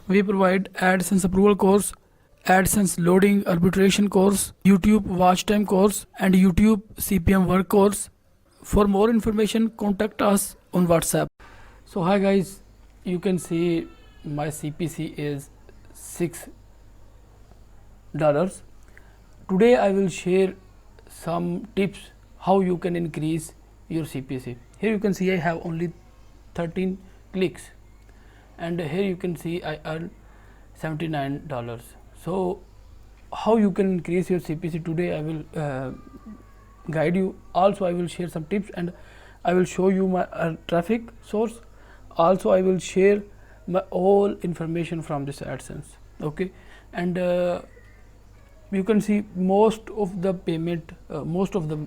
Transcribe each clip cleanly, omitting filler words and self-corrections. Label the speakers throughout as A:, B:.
A: We provide AdSense approval course, AdSense loading arbitration course, YouTube watch time course, and YouTube CPM work course. For more information, contact us on WhatsApp. So hi guys, you can see my CPC is $6. Today I will share some tips how you can increase your CPC. Here you can see I have only 13 clicks, and here you can see I earn $79. So how you can increase your CPC today I will guide you. Also I will share some tips, and I will show you my traffic source. Also I will share my all information from this AdSense. Okay, and you can see most of the payment, most of the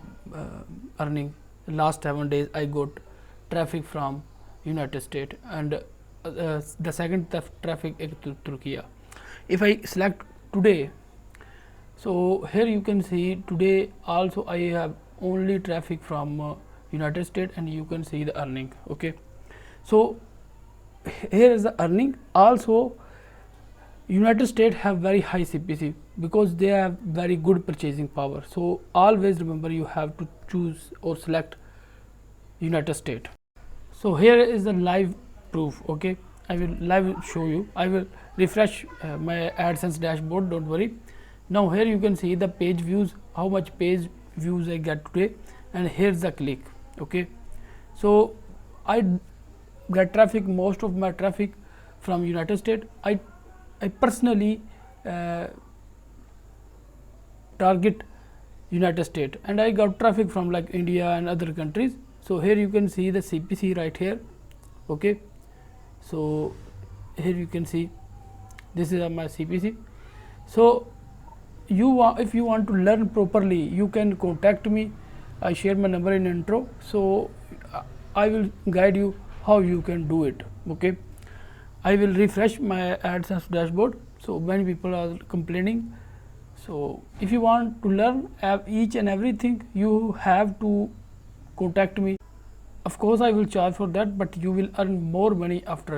A: earning last 7 days I got traffic from United States, and the second traffic is to Turkey. If I select today, so here you can see today also I have only traffic from United States, and you can see the earning. Okay, so here is the earning. Also United States have very high CPC because they have very good purchasing power. So always remember you have to choose or select United States. So here is the live proof. Okay, I will live show you. I will refresh my AdSense dashboard, don't worry. Now here you can see the page views, how much page views I get today, and here's the click. Okay, so I get most of my traffic from United States. I personally target United States, and I got traffic from like India and other countries. So here you can see the CPC right here. Okay, so here you can see this is my CPC. So if you want to learn properly, you can contact me. I share my number in intro, so I will guide you how you can do it. Okay, I will refresh my AdSense dashboard. So many people are complaining. So if you want to learn each and everything, you have to contact me. Of course I will charge for that, but you will earn more money after it.